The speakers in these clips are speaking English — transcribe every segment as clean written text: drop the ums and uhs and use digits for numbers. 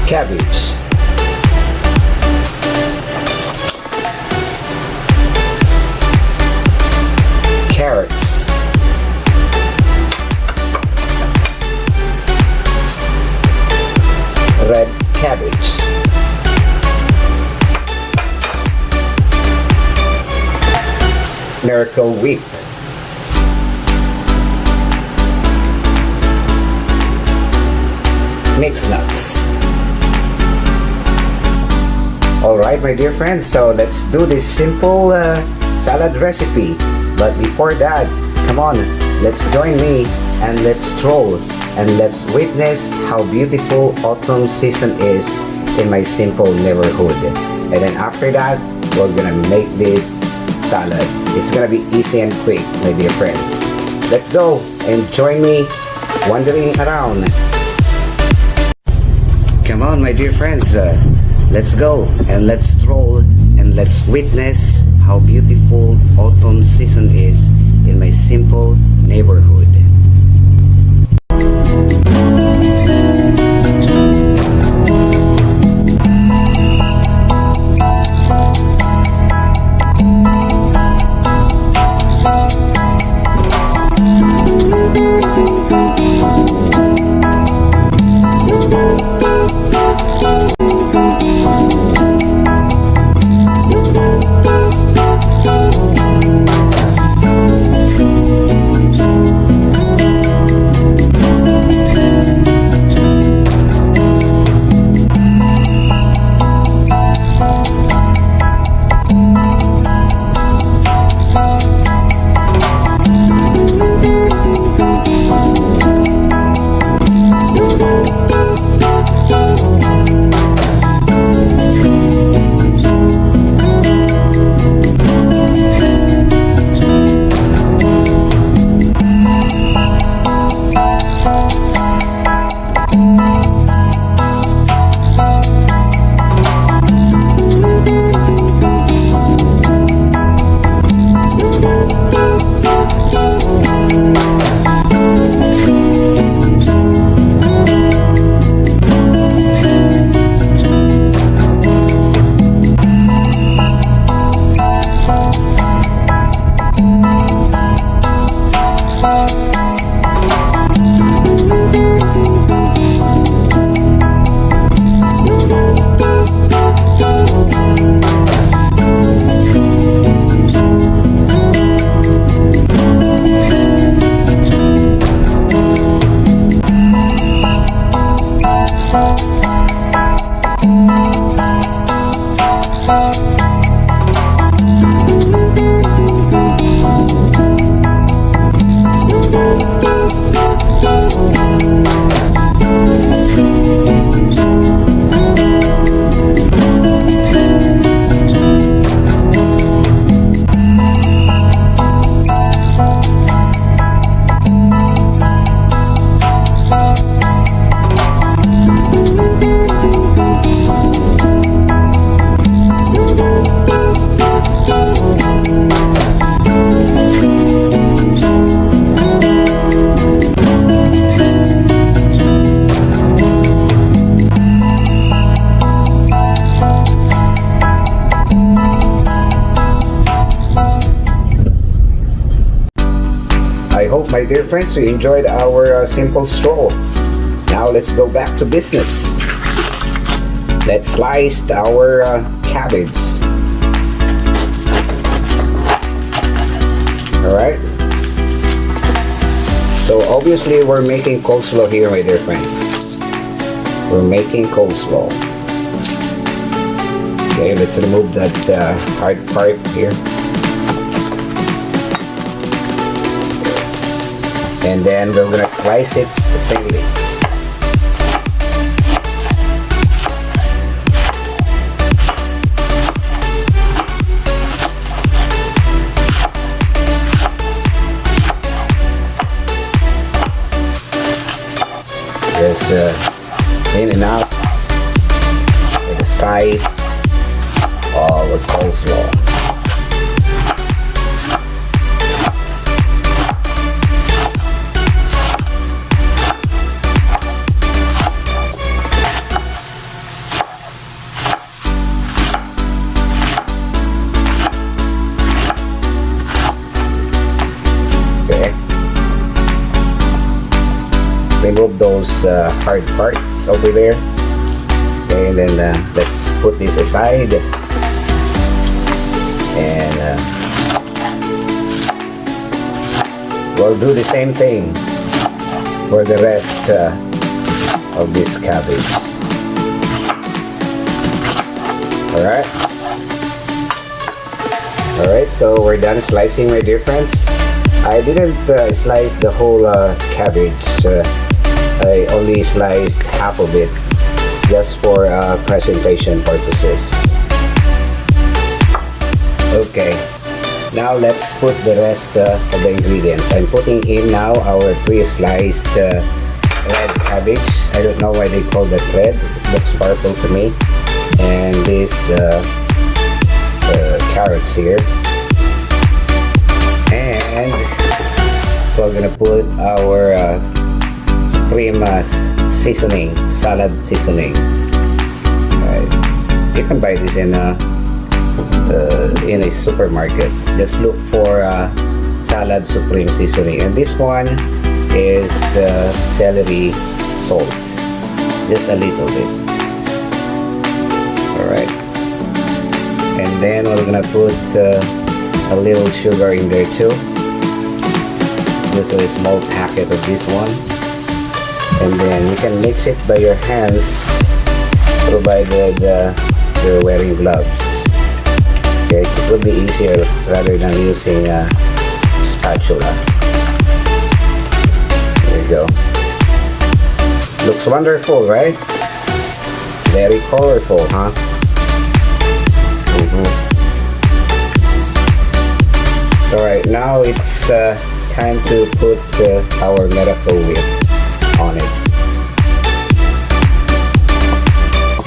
cabbage, carrots, red cabbage, miracle whip, mixed nuts. Alright, my dear friends, so let's do this simple salad recipe. But before that, come on, let's join me and let's stroll and let's witness how beautiful autumn season is in my simple neighborhood. And then after that, we're gonna make this salad. It's gonna be easy and quick, my dear friends. Let's go and join me wandering around. Come on, my dear friends, let's go and let's stroll and let's witness how beautiful autumn season is in my simple neighborhood. I hope, my dear friends, you enjoyed our simple stroll. Now let's go back to business. Let's slice our cabbage. Alright. So obviously we're making coleslaw here, my dear friends. We're making coleslaw. Okay, let's remove that hard part here. And then we're gonna slice it thinly. Just thin enough for the size of a coleslaw. hard parts over there. Okay, and then let's put this aside, and we'll do the same thing for the rest of this cabbage. Alright, so we're done slicing, my dear friends. I didn't slice the whole cabbage. I only sliced half of it just for presentation purposes. Okay, now let's put the rest of the ingredients. I'm putting in now our pre-sliced red cabbage. I don't know why they call that red. It looks purple to me. And this carrots here, and we're gonna put our supreme seasoning, salad seasoning. You can buy this in a supermarket. Just look for salad supreme seasoning, and this one is the celery salt, just a little bit. Alright, and then we're gonna put a little sugar in there too. Just a small packet of this one, and then you can mix it by your hands, provided you're wearing gloves. Okay, it will be easier rather than using a spatula. There you go. Looks wonderful, right? Very colorful, huh? Alright, now it's time to put our miracle whip on it.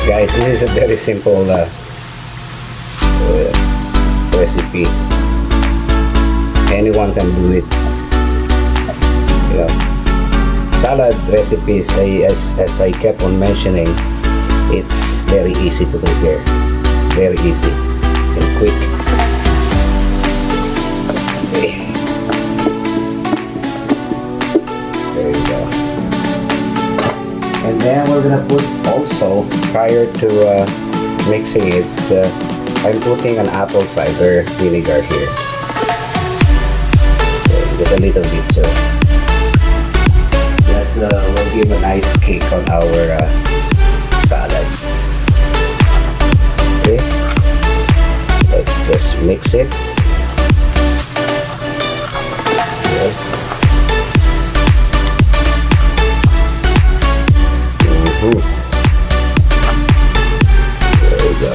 Guys, this is a very simple recipe. Anyone can do it. You know, salad recipes, as I kept on mentioning, it's very easy to prepare. Very easy and quick. Okay. There you go. And then we're gonna put also, prior to mixing it, I'm putting an apple cider vinegar here. Okay, just a little bit too. That will give a nice kick on our salad. Okay, let's just mix it. Good. There we go.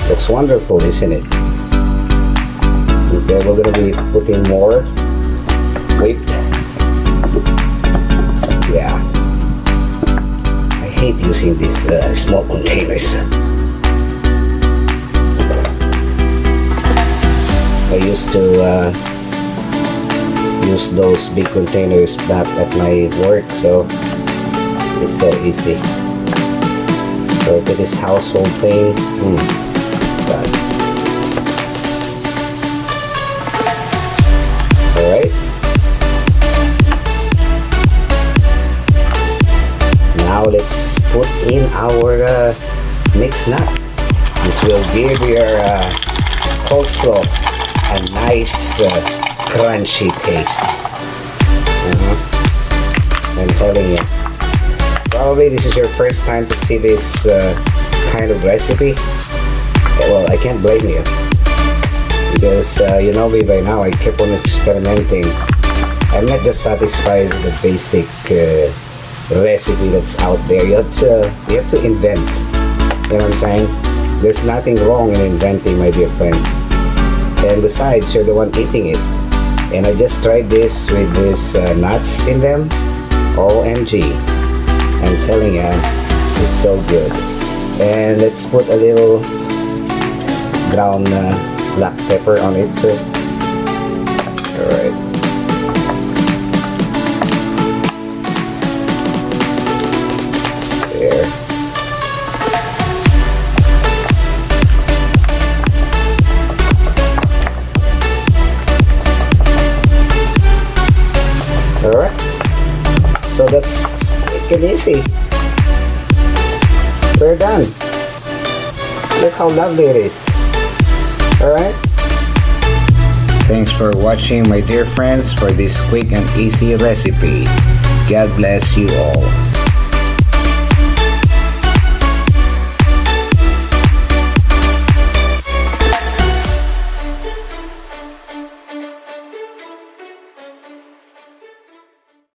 Looks wonderful, isn't it? Okay, we're gonna be putting more whip. Yeah, I hate using these small containers. I used to use those big containers back at my work, so it's so easy. So if it is household thing, God. Alright. Now let's put in our mixed nut. This will give your coleslaw a nice crunchy taste. I'm telling you. Probably this is your first time to see this kind of recipe. Well, I can't blame you, because you know me by now. I keep on experimenting. I'm not just satisfied with the basic recipe that's out there. You have to invent. You know what I'm saying? There's nothing wrong in inventing, my dear friends. And besides, you're the one eating it. And I just tried this with these nuts in them. OMG! I'm telling you, it's so good. And let's put a little ground black pepper on it too. Alright. There. that's quick and easy. We're done. Look how lovely it is. Alright? Thanks for watching, my dear friends, for this quick and easy recipe. God bless you all.